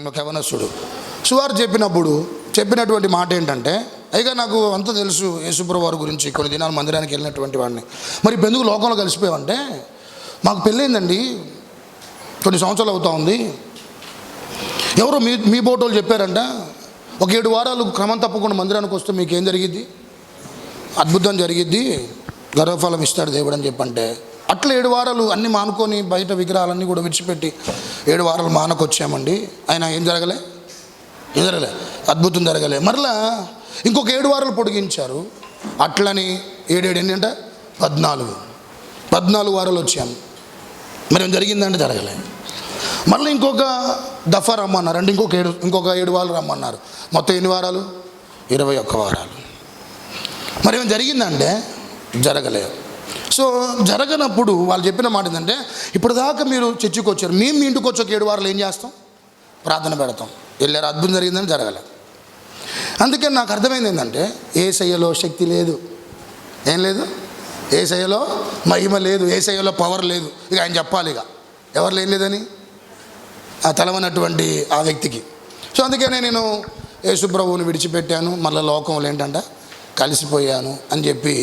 ఒక యవనస్తుడు సువార్త చెప్పినటువంటి మాట ఏంటంటే, అయిగా నాకు అంతా తెలుసు యేసుప్రభువు వారి గురించి, కొన్ని దినాలు మందిరానికి వెళ్ళినటువంటి వాడిని. మరి ఇప్పుడు ఎందుకు లోకంలో కలిసిపోయామంటే, మాకు పెళ్ళైందండి, కొన్ని సంవత్సరాలు అవుతా ఉంది. ఎవరో మీ బోటోళ్ళు చెప్పారంట, ఒక 7 వారాలు క్రమం తప్పకుండా మందిరానికి వస్తే మీకు ఏం జరిగిద్ది, అద్భుతం జరిగిద్ది, గర్వఫలం ఇస్తాడు దేవుడు అని చెప్పంటే, అట్లా 7 వారాలు అన్నీ మానుకొని బయట విగ్రహాలన్నీ కూడా విడిచిపెట్టి 7 వారాలు మానకొచ్చామండి. ఆయన ఏం జరగలే, అద్భుతం జరగలే. మరలా ఇంకొక 7 వారాలు పొడిగించారు. అట్లని 7 ఎన్ని అంటే 14 వారాలు వచ్చాము. మరి ఏం జరిగిందంటే జరగలే. మళ్ళీ ఇంకొక దఫా రమ్మన్నారు అంటే ఇంకొక 7 వారాలు రమ్మన్నారు. మొత్తం ఎన్ని వారాలు? 21 వారాలు. మరి ఏం జరిగిందంటే జరగలేదు. సో జరగనప్పుడు వాళ్ళు చెప్పిన మాట ఏంటంటే, ఇప్పుడు దాకా మీరు చర్చికి వచ్చారు, మేము మీ ఇంటికి వచ్చి ఒక 7 వారాలు ఏం చేస్తాం, ప్రార్థన పెడతాం. వెళ్ళారు, అద్భుతం జరిగిందని జరగలేదు. అందుకని నాకు అర్థమైంది ఏంటంటే, యేసయ్యలో శక్తి లేదు, ఏం లేదు, యేసయ్యలో మహిమ లేదు, యేసయ్యలో పవర్ లేదు. ఇక ఆయన చెప్పాలి, ఇక ఎవరు ఏం లేదని ఆ తెలవనటువంటి ఆ వ్యక్తికి. సో అందుకనే నేను యేసుప్రభువుని విడిచిపెట్టాను, మళ్ళీ లోకంలో ఏంటంటే కలిసిపోయాను అని చెప్పి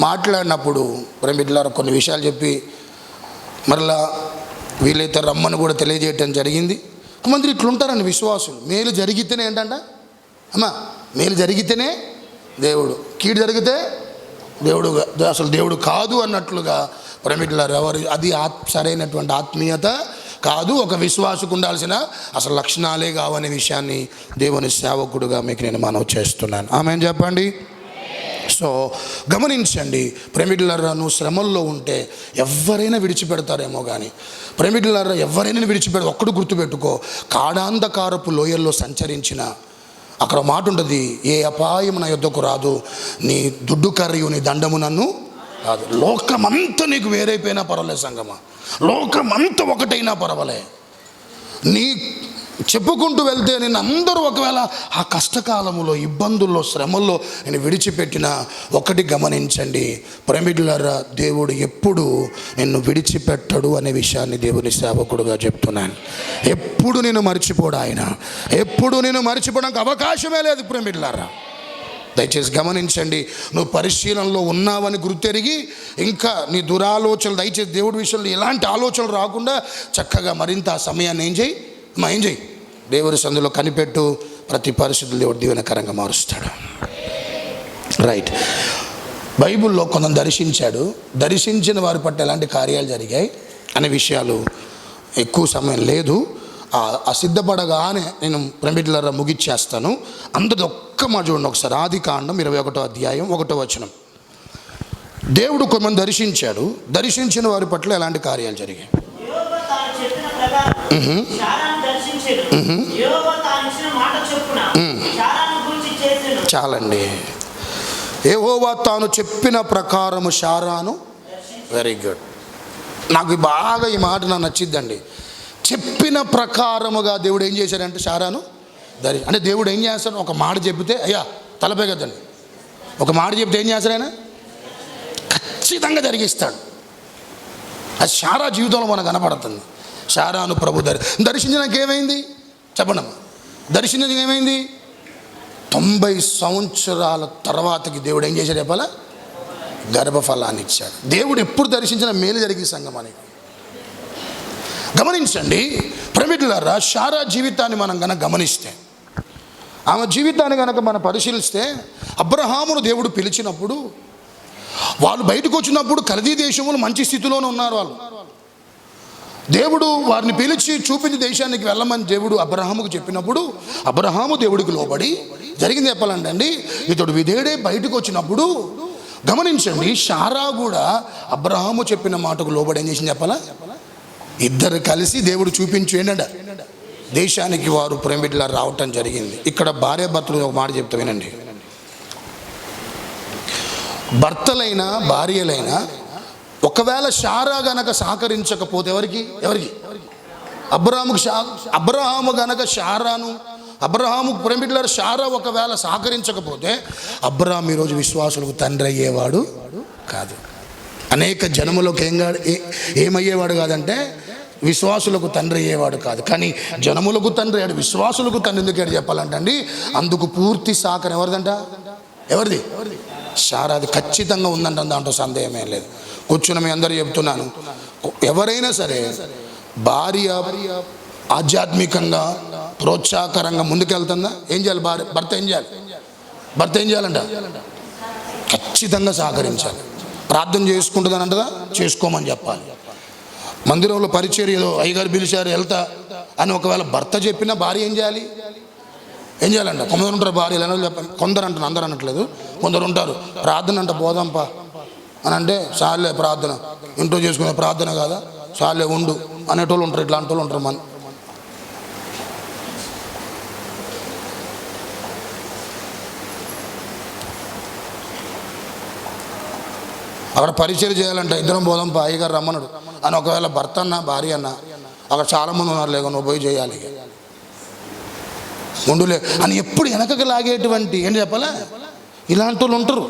మాట్లాడినప్పుడు ప్రేమికులారా కొన్ని విషయాలు చెప్పి మరలా వీలైతే రమ్మని కూడా తెలియజేయటం జరిగింది. కొంతమంది ఇట్లుంటారండి విశ్వాసులు, మేలు జరిగితేనే ఏంటంట, మేలు జరిగితేనే దేవుడు, కీడు జరిగితే దేవుడు అసలు దేవుడు కాదు అన్నట్లుగా ప్రేమికులారా ఎవరు అది సరైనటువంటి ఆత్మీయత కాదు. ఒక విశ్వాసకు ఉండాల్సిన అసలు లక్షణాలే కావనే విషయాన్ని దేవుని సేవకుడుగా మీకు నేను మనవి చేస్తున్నాను. ఆమేన్ చెప్పండి. సో గమనించండి ప్రేమికులారా, నువ్వు శ్రమల్లో ఉంటే ఎవరైనా విడిచిపెడతారేమో కానీ ప్రేమికులారా ఎవరైనా విడిచిపెడతారు. ఒక్కడు గుర్తుపెట్టుకో, కాడాంధకారపు లోయల్లో సంచరించిన అక్కడ మాట ఉంటుంది, ఏ అపాయం నా యొద్దకు రాదు, నీ దుడ్డు కర్రియు నీ దండము నన్ను కాదు. లోకమంతా నీకు వేరైపోయినా పర్వాలేదు సంగమా, లోకమంతా ఒకటైనా పర్వాలే, నీ చెప్పుకుంటూ వెళ్తే నేను అందరూ ఒకవేళ ఆ కష్టకాలములో ఇబ్బందుల్లో శ్రమల్లో నేను విడిచిపెట్టిన ఒకటి గమనించండి ప్రేమికులారా, దేవుడు ఎప్పుడు నిన్ను విడిచిపెట్టడు అనే విషయాన్ని దేవుని సేవకుడుగా చెప్తున్నాను. ఎప్పుడు నేను మర్చిపోడు ఆయన, ఎప్పుడు నేను మర్చిపోవడానికి అవకాశమే లేదు ప్రేమికులారా. దయచేసి గమనించండి, నువ్వు పరిశీలనలో ఉన్నావని గుర్తెరిగి ఇంకా నీ దురాలోచనలు దయచేసి దేవుడి విషయంలో ఎలాంటి ఆలోచనలు రాకుండా చక్కగా మరింత ఆ సమయాన్ని ఏం చేయి, దేవుడి సందులో కనిపెట్టు. ప్రతి పరిస్థితులు దేవుడు దీవెనకరంగా మారుస్తాడు. రైట్. బైబిల్లో కొంత దర్శించిన వారి పట్ల ఎలాంటి కార్యాలు జరిగాయి అనే విషయాలు ఎక్కువ సమయం లేదు. ఆ సిద్ధపడగానే నేను ప్రేమికులారా ముగిచ్చేస్తాను. అందరి ఒక్క మాట చూడండి ఒకసారి. ఆదికాండం 21వ అధ్యాయం 1వ వచనం. దేవుడు కొంతమంది దర్శించిన వారి పట్ల ఎలాంటి కార్యాలు జరిగాయి. చాలండి. యెహోవా తాను చెప్పిన ప్రకారము శారాను, వెరీ గుడ్, నాకు బాగా ఈ మాట నాకు నచ్చిద్దండి. చెప్పిన ప్రకారముగా దేవుడు ఏం చేశాడంటే శారాను అంటే దేవుడు ఏం చేస్తాడు, ఒక మాట చెబితే అయ్యా తలపే కదండి, ఒక మాట చెప్తే ఏం చేస్తాడు ఆయన, ఖచ్చితంగా జరిగిస్తాడు. అది శారా జీవితంలో మనకు కనపడుతుంది. శారాను ప్రభు దర్శించడానికి ఏమైంది చెప్పండి, దర్శించడానికి ఏమైంది, 90 సంవత్సరాల తర్వాతకి దేవుడు ఏం చేశాడు చెప్పాలా, గర్భఫలాన్ని ఇచ్చాడు. దేవుడు ఎప్పుడు దర్శించిన మేలు జరిగే సంగమానికి గమనించండి ప్రేమికులారా. శారా జీవితాన్ని మనం కనుక గమనిస్తే, ఆమె జీవితాన్ని కనుక మనం పరిశీలిస్తే, అబ్రహామును దేవుడు పిలిచినప్పుడు వాళ్ళు బయటకు వచ్చినప్పుడు కల్దీ దేశంలో మంచి స్థితిలోనే ఉన్నారు వాళ్ళు. దేవుడు వారిని పిలిచి చూపించి దేశానికి వెళ్ళమని దేవుడు అబ్రహాముకు చెప్పినప్పుడు అబ్రహాము దేవుడికి లోబడి జరిగింది చెప్పాలంటే అండి, ఇతడు విధేయుడే బయటకు వచ్చినప్పుడు గమనించండి, శారా కూడా అబ్రహాము చెప్పిన మాటకు లోబడి ఏం చేసింది చెప్పాలా, ఇద్దరు కలిసి దేవుడు చూపించు ఏంటంట దేశానికి వారు ప్రేమికులారా రావటం జరిగింది. ఇక్కడ భార్యాభర్తలు ఒక మాట చెప్తా వినండి. భర్తలైనా భార్యలైనా ఒకవేళ శారా గనక సహకరించకపోతే ఎవరికి అబ్రహాము గనక అబ్రహాము ప్రేమికులారా శారా ఒకవేళ సహకరించకపోతే అబ్రహాం ఈరోజు విశ్వాసులకు తండ్రి అయ్యేవాడు కాదు. అనేక జనములకు ఏమయ్యేవాడు కాదంటే విశ్వాసులకు తండ్రి అయ్యేవాడు కాదు, కానీ జనములకు తండ్రి అయ్యాడు. విశ్వాసులకు తండ్రి ఎందుకు చెప్పాలంటండి, అందుకు పూర్తి సహకారం ఎవరిదంట? ఎవరిది? శారాది ఖచ్చితంగా ఉందంట, దాంట్లో సందేహమే లేదు. కూర్చుని మీ అందరూ చెప్తున్నాను, ఎవరైనా సరే భార్య ఆధ్యాత్మికంగా ప్రోత్సాహకరంగా ముందుకెళ్తుందా, ఏం చేయాలి? భర్త ఏం చేయాలి? భర్త ఏం చేయాలంట? ఖచ్చితంగా సహకరించాలి. ప్రార్థన చేసుకుంటుందని అంటదా, చేసుకోమని చెప్పాలి. మందిరంలో పరిచర్య ఏదో అయ్యగారు పిలిచారు వెళ్తా అని ఒకవేళ భర్త చెప్పినా భార్య ఏం చేయాలి? ఏం చేయాలంట? కొందరు ఉంటారు భార్యలు అని చెప్పండి, కొందరు అంటారు, అందరూ అనట్లేదు, కొందరు ఉంటారు ప్రార్థన అంట పోదాంపా అని అంటే చాలే ప్రార్థన ఇంట్లో చేసుకునే ప్రార్థన కాదా, చాలే ఉండు అనేటోళ్ళు ఉంటారు, ఇట్లాంటి వాళ్ళు ఉంటారు. అక్కడ పరిచయం చేయాలంటే ఇద్దరం పోదాం అయ్యగారు రమ్మన్నాడు అని ఒకవేళ భర్త అన్న భార్య అన్న అక్కడ చాలామంది ఉన్నారు, లేక నువ్వు పోయి చేయాలి ముందులే అని ఎప్పుడు వెనకకు లాగేటువంటి ఏంటి చెప్పాలా, ఇలాంటి వాళ్ళు ఉంటారు.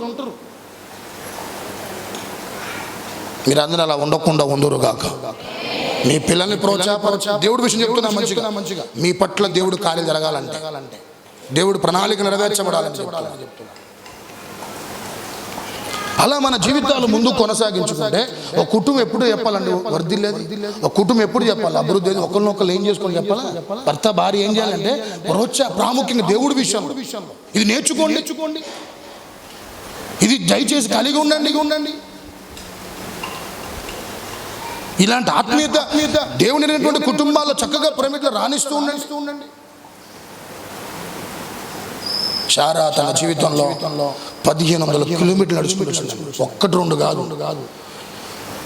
మీరు అందరూ అలా ఉండకుండా ఉందరు కాక. మీ పిల్లల్ని ప్రోత్సాహపరచ దేవుడి విషయం చెప్తున్నా మంచిగా. మీ పట్ల దేవుడు కార్యం జరగాలంటే, దేవుడు ప్రణాళిక నెరవేర్చబడాలని చెప్తున్నా. అలా మన జీవితాలు ముందు కొనసాగించుకుంటే ఒక కుటుంబం ఎప్పుడు చెప్పాలండి వర్ధిల్లేది, ఒక కుటుంబం ఎప్పుడు చెప్పాలి అభివృద్ధి, ఒకరినొకరు ఏం చేసుకొని చెప్పాలా. భర్త భార్య ఏం చేయాలంటే ప్రాముఖ్యంగా దేవుడి విషయంలో ఇది నేర్చుకోండి, ఇది దయచేసి కలిగి ఉండండి. ఇలాంటి ఆత్మీయత దేవుని కుటుంబాల్లో చక్కగా ప్రేమికులు రాణిస్తూ ఉండండి. శారా తన జీవితంలో 1500 కిలోమీటర్లు నడుచుకుంటుంది, 1-2 కాదు.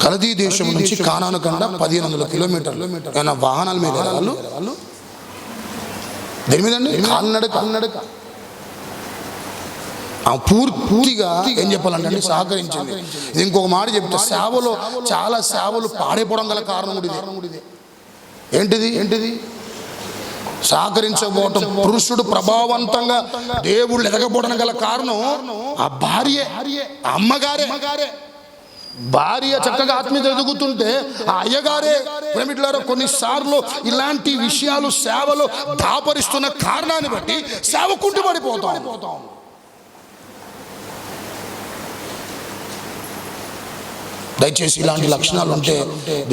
కల్దీ దేశం నుంచి కానాను కండ 1500 కిలోమీటర్లు. ఏమైనా వాహనాల మీద వాళ్ళు దేని మీద అండి? కాలినడక. పూర్తిగా ఏం చెప్పాలంటే సహకరించింది. ఇది ఇంకొక మాట చెప్తే సేవలో చాలా సేవలు పాడైపోవడం గల కారణం కూడా ఇదే. ఏంటిది? సహకరించకపోవటం. పురుషుడు ప్రభావవంతంగా దేవుళ్ళు ఎదగబోవడం గల కారణం ఆ భార్య, అమ్మగారే. భార్య చక్కగా ఆత్మీయత ఎదుగుతుంటే ఆ అయ్యగారే ప్రేమిట్లారో కొన్నిసార్లు ఇలాంటి విషయాలు సేవలో దాపరిస్తున్న కారణాన్ని బట్టి సేవ కుంటుపడిపోతాం. దయచేసి ఇలాంటి లక్షణాలు ఉంటే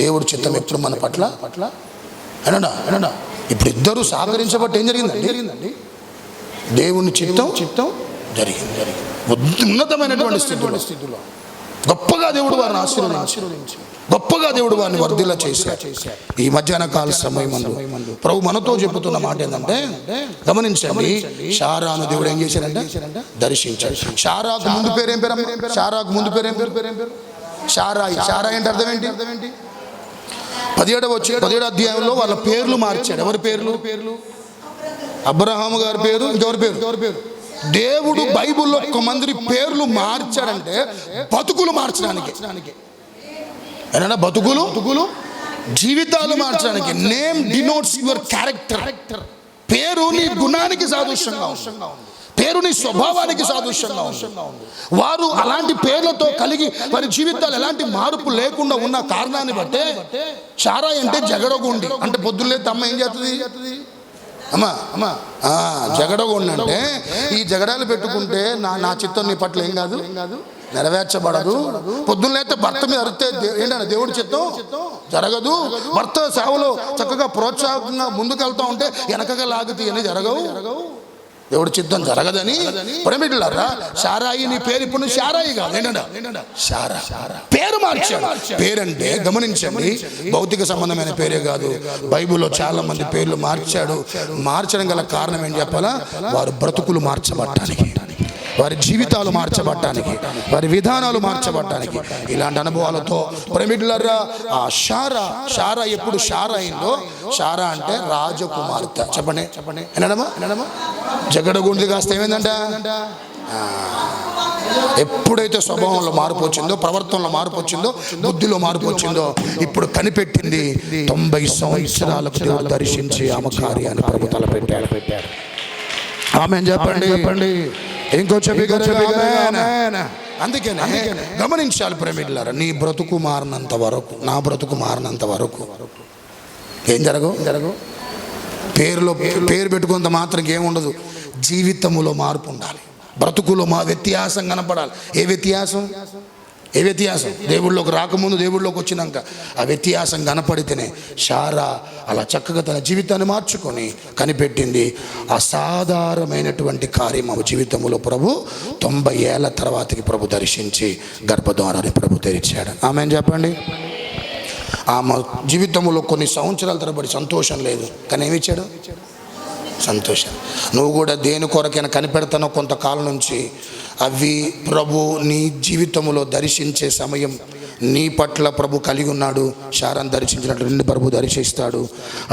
దేవుడి చిత్తం ఎప్పుడు మన పట్ల ఏనా. ఇప్పుడు ఇద్దరు సహకరించబట్టి ఏం జరిగిందండి? దేవుని చిత్తం జరిగింది. ఉన్నతమైనటువంటి స్థితిలో గొప్పగా దేవుడు వారిని ఆశీర్వదించి గొప్పగా దేవుడు వారిని వర్ధిల్ల చేశారు. ఈ మధ్యాహ్న కాల సమయం ప్రభు మనతో చెబుతున్న మాట ఏంటంటే గమనించండి, శారాను దేవుడు ఏం చేశారంటే దర్శించాడు. శారాకు ముందు పేరు ఏం పేరు? శారాకు ముందు పేరు ఏం పేరు? శారాయి. శారాయి అంటే అర్థం ఏంటి? 17వ అధ్యాయంలో వాళ్ళ పేర్లు మార్చాడు. ఎవరి పేర్లు? అబ్రహాము గారి పేరు, ఇంకెవరి పేరు? దేవుడు బైబిల్లో కొంతమంది పేర్లు మార్చాడంటే బతుకులు మార్చడానికి. ఏనా బతుకులు జీవితాలు మార్చడానికి. Name denotes your character. పేరు నీ గుణానికి సాదృశ్యంగా ఉంది, పేరు నీ స్వభావానికి సాదృశ్యంగా ఉంది. వారు అలాంటి పేర్లతో కలిగి వారి జీవితాలు ఎలాంటి మార్పు లేకుండా ఉన్న కారణాన్ని బట్టే శారా అంటే జగడగొండి. అంటే పొద్దున్నే తమ్మ ఏం చేస్తుంది? అమ్మా జగడగొండి అంటే ఈ జగడాలు పెట్టుకుంటే నా చిత్తం నీ పట్ల ఏం కాదు, నెరవేర్చబడదు. పొద్దున్నైతే భర్త మీద అరిస్తే ఏంటంటే దేవుడి చిత్తం జరగదు. భర్త సేవలో చక్కగా ప్రోత్సాహంగా ముందుకెళ్తా ఉంటే వెనకగా లాగితే అని జరగవు, దేవుడి చిత్తం జరగదని. ప్రేమికులారా, శారాయి నీ పేరు ఇప్పుడు శారాయి కాదు, ఏంటంటే శారా. పేరు మార్చాడు. పేరంటే గమనించండి, భౌతిక సంబంధమైన పేరే కాదు. బైబిల్లో చాలా మంది పేర్లు మార్చాడు. మార్చడం గల కారణం ఏం చెప్పాలా? వారు బ్రతుకులు మార్చబడటానికి, వారి జీవితాలు మార్చబడటానికి, వారి విధానాలు మార్చబడటానికి. ఇలాంటి అనుభవాలతో ప్రేమికులారా, ఆ శారా ఎప్పుడు శారా అయిందో, శారా అంటే రాజకుమార్తె. చెప్పండి ఏనడమా? జగడగుండి కాస్త ఏమైందంట? ఎప్పుడైతే స్వభావంలో మార్పు వచ్చిందో, ప్రవర్తనలో మార్పు వచ్చిందో, బుద్ధిలో మార్పు వచ్చిందో, ఇప్పుడు కనిపెట్టింది 90 సంవత్సరాలకు దేవుడు దర్శించి ఆమె కార్యాన్ని ప్రభు తలపెట్టాడు. ఆమేన్ చెప్పండి. ఇంకో అందుకనే గమనించాలి ప్రేమికులారా, నీ బ్రతుకు మారినంత వరకు, నా బ్రతుకు మారినంత వరకు ఏం జరగవు. పేరు పెట్టుకున్నంత మాత్రం ఏముండదు. జీవితములో మార్పు ఉండాలి, బ్రతుకులో వ్యత్యాసం కనపడాలి. ఏ వ్యత్యాసం? దేవుళ్ళలోకి రాకముందు, దేవుళ్ళలోకి వచ్చినాక ఆ వ్యత్యాసం కనపడితేనే శారా అలా చక్కగా తన జీవితాన్ని మార్చుకొని కనిపెట్టింది. అసాధారణమైనటువంటి కార్యం ఆమె జీవితంలో ప్రభు 90 ఏళ్ళ తర్వాతకి ప్రభు దర్శించి గర్భద్వారాన్ని ప్రభు తెరిచాడు. ఆమెన్ చెప్పండి. ఆమె జీవితంలో కొన్ని సంవత్సరాల తరబడి సంతోషం లేదు, కానీ ఏమిచ్చాడు? సంతోషం. నువ్వు కూడా దేని కొరకైనా కనిపెడతానో కొంతకాలం నుంచి, అవి ప్రభు నీ జీవితంలో దర్శించే సమయం నీ పట్ల ప్రభు కలిగి ఉన్నాడు. శారాన్ని దర్శించినట్లు నిన్ను ప్రభు దర్శిస్తాడు.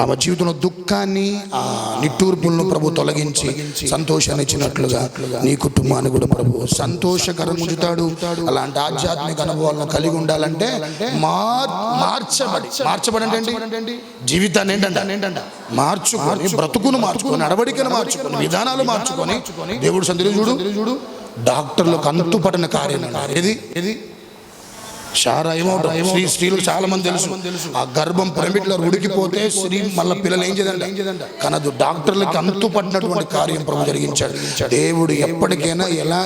ఆమె జీవితంలో దుఃఖాన్ని, ఆ నిట్టూర్పులను ప్రభు తొలగించి సంతోషాన్ని ఇచ్చినట్లుగా నీ కుటుంబాన్ని కూడా ప్రభు సంతోషకరంగా ఉంచుతాడు. అలాంటి ఆధ్యాత్మిక అనుభవాలను కలిగి ఉండాలంటే మార్చబడి అంటే జీవితాన్ని ఏంటంట మార్చుకొని, బ్రతుకును మార్చుకొని, నడవడికను మార్చుకొని, విధానాలు మార్చుకొని దేవుడు సంధిలో చూడు డాక్టర్లకు అంతుపడిన కార్యం. ఏది శారా ఏమవుతాం? స్త్రీలు చాలా మంది తెలుసు, ఆ గర్భం పిరమిడ్లో ఉడికిపోతే స్త్రీ మళ్ళీ పిల్లలు ఏం చేయాలంట కనదు. డాక్టర్లకి అంతు పడినటువంటి కార్యం ప్రభు జరిగించాడు. దేవుడు ఎప్పటికైనా ఎలా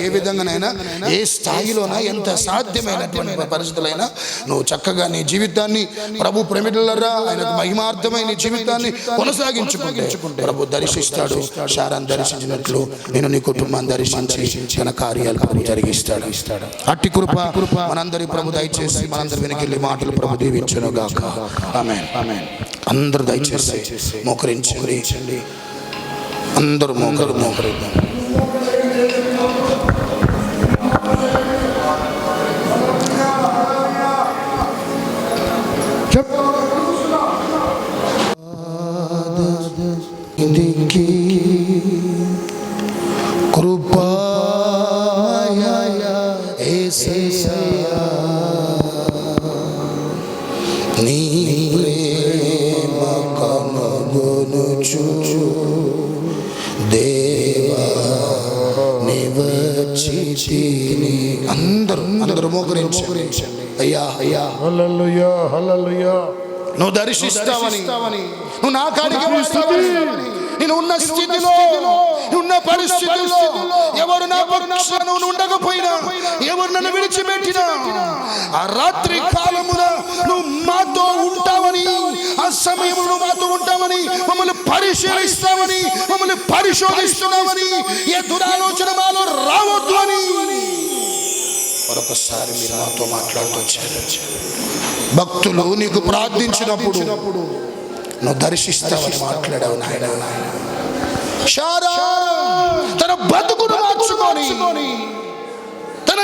ఏ విధంగానైనా ఏ స్థాయిలోనా ఎంత సాధ్యమైనటువంటి పరిస్థితులైనా నువ్వు చక్కగా నీ జీవితాన్ని ప్రభు పిరమిడ్లరా ఆయనకు మహిమార్థమైన నీ జీవితాన్ని కొనసాగించుకుంటే ప్రభు దర్శిస్తాడు. శారాన్ని దర్శించినట్లు నేను నీ కుటుంబాన్ని దర్శించి తన కార్యాలు ప్రభు జరిగిస్తాడు. అట్టి కృప మనందరి ప్రభు దయచేసి మనందరి వెనకెళ్ళి మాటలు ప్రభు దీవించును గాక. ఆమేన్. అందరూ దయచేసి మోకరించండి. అందరూ మోకరిద్దాం. కృపా నీ ప్రేమ కనుగొనుచు దేవా నివచితిని. అందరూ మోకరించండి. అయ్యా హల్లెలూయా హల్లెలూయా. నువ్వు దర్శిస్తావని, నువ్వు నా కాడికి వస్తావని, నేను ఉన్న స్థితిలో, ఉన్న పరిస్థితుల్లో ఎవరు నా పక్షాన ఉండకపోయినా, ఎవరు నన్ను విడిచిపెట్టినా, ఆ రాత్రి కాలమున నువ్వు మాతో ఉంటావని, ఆ సమయంలో నువ్వు మాతో ఉంటావని, మమ్మల్ని పరిశీలిస్తావని, మమ్మల్ని పరిశోధిస్తున్నావని, ఏ దురాలోచన మాలో రావద్దు అని మరొకసారి మీరు మాతో మాట్లాడుతూ వచ్చారు. భక్తులు నీకు ప్రార్థించినప్పుడు నువ్వు దర్శిస్తావని మాట్లాడావు నాయన. శారా తన బతుకును మార్చుకొని, తన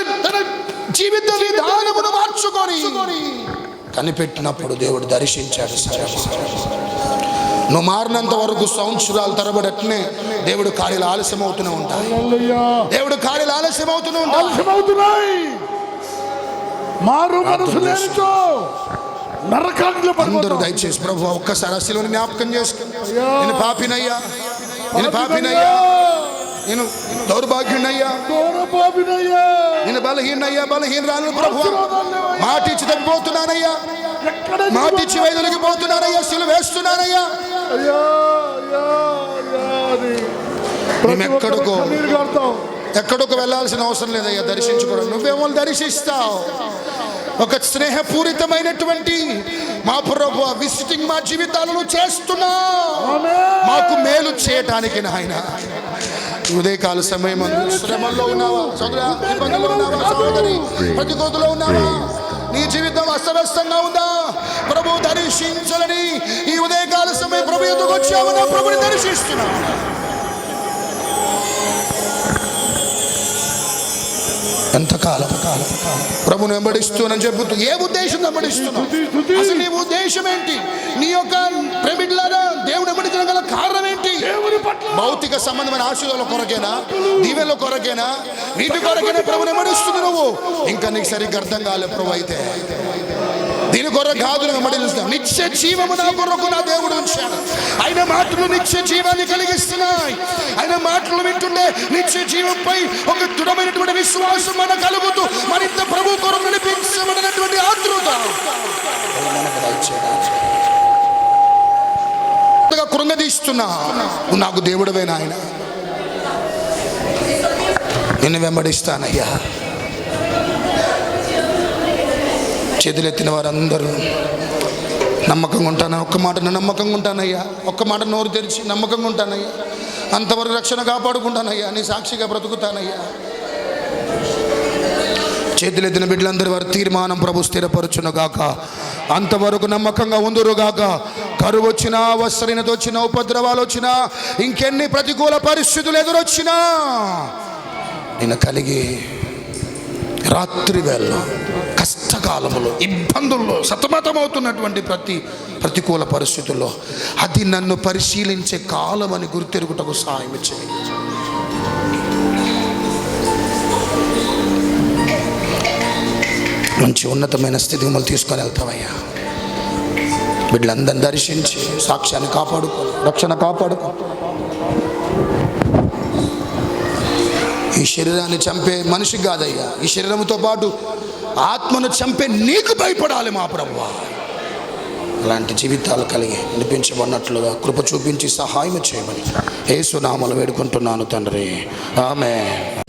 జీవిత విధానమును మార్చుకొని కనిపెట్టినప్పుడు దేవుడు దర్శించాడు. నువ్వు మారినంత వరకు సంవత్సరాల తరబడి అట్నే దేవుడు కార్యాలు ఆలస్యం అవుతూనే ఉంటాయి. దేవుడు కార్యాలు ఆలస్యం అవుతూనే ఉంటాయి. అందరూ దయచేసి ప్రభు ఒక్కసారి అసలు జ్ఞాపకం చేసుకుని, నేను పాపినయ్యా, నేను దౌర్భాగ్యునయ్యా, నేను బలహీనరాలు ప్రభు, మాటిచ్చి తగ్గిపోతున్నానయ్యా, మాటిచ్చి వైదొలికి పోతున్నానయ్యా, సిలువ వేస్తున్నానయ్యా. ఎక్కడికో వెళ్ళాల్సిన అవసరం లేదయ్యా, దర్శించుకోవడం. నువ్వేమో దర్శిస్తావు. ఒక స్నేహపూరితమైనటువంటి మా ప్రభు విజిటింగ్ మా జీవితాలను చేస్తున్నా, మాకు మేలు చేయటానికి నాయన. ఉదయకాల సమయం శ్రమల్లో ఉన్నావా సోదరా, ఇబ్బందుల్లో ఉన్నావా సోదరి, ప్రతికూలతలో ఉన్నావా, నీ జీవితం అస్తవ్యస్తంగా ఉందా, ప్రభు దర్శించాలని ఈ ఉదయకాల సమయం ప్రభు ఎదుగు వచ్చావు, నా ప్రభుని దర్శిస్తున్నా. ఎంతకాలం ప్రభుని వెంబడిస్తున్నాను చెబుతూ ఏ ఉద్దేశం వెంబడిస్తున్నావు? అసలు నీ ఉద్దేశం ఏంటి? నీ యొక్క ప్రేమికులారా దేవుడు వెంబడించడం గల కారణం ఏంటి? భౌతిక సంబంధమైన ఆశీర్వాదాల కొరకేనా, దీవెనల కొరకేనా, వీటి కొరకేనా ప్రభుని వెంబడిస్తుంది నువ్వు? ఇంకా నీకు సరిగ్గా అర్థం కాలే ప్రభు. అయితే దీని కొరకు కాదు వెంబడిస్తావు. నిత్య జీవము నా కొరకు నా దేవుడు ఉంచాడు. ఆయన మాటలు నిత్య జీవాన్ని కలిగిస్తున్నాయి. ఆయన మాటలు వింటుండే నిత్య జీవంపై ఒక దృఢమైనటువంటి విశ్వాసం మన కలుగుతూ మరింత ప్రభు కొరకు నడిపించబడినటువంటి ఆతృత కృంగదీస్తున్నా, నువ్వు నాకు దేవుడవే నాయన, నిన్ను వెంబడిస్తానయ్యా. చేతులెత్తిన వారందరూ నమ్మకంగా ఉంటాను, ఒక్క మాట నమ్మకంగా ఉంటానయ్యా, ఒక్క మాట నోరు తెరిచి నమ్మకంగా ఉంటానయ్యా, అంతవరకు రక్షణ కాపాడుకుంటానయ్యా, నీ సాక్షిగా బ్రతుకుతానయ్యా. చేతులెత్తిన బిడ్డలందరి వారి తీర్మానం ప్రభు స్థిరపరచునుగాక. అంతవరకు నమ్మకంగా ఉందురుగాక. కరువు వచ్చినా, వస్త్రహీనత వచ్చినా, ఉపద్రవాలు వచ్చినా, ఇంకెన్ని ప్రతికూల పరిస్థితులు ఎదురొచ్చినా నేను కలిగి రాత్రి వేళ కష్టకాలములో ఇబ్బందుల్లో సతమతమవుతున్నటువంటి ప్రతికూల పరిస్థితుల్లో అది నన్ను పరిశీలించే కాలం అని గుర్తెరుగుటకు సహాయం చేయి. మంచి ఉన్నతమైన స్థితికి మమ్మల్ని తీసుకొని వెళ్తామయ్యా. బిడ్డలందరిని దర్శించి సాక్ష్యాన్ని కాపాడుకో, రక్షణ కాపాడుకో. ఈ శరీరాన్ని చంపే మనిషి కాదయ్యా, ఈ శరీరంతో పాటు ఆత్మను చంపే నీకు భయపడాలి మా ప్రభువా. అలాంటి జీవితాలు కలిగి వినిపించబడినట్లుగా కృప చూపించి సహాయం చేయమని యేసు నామములో వేడుకుంటున్నాను తండ్రి, ఆమేన్.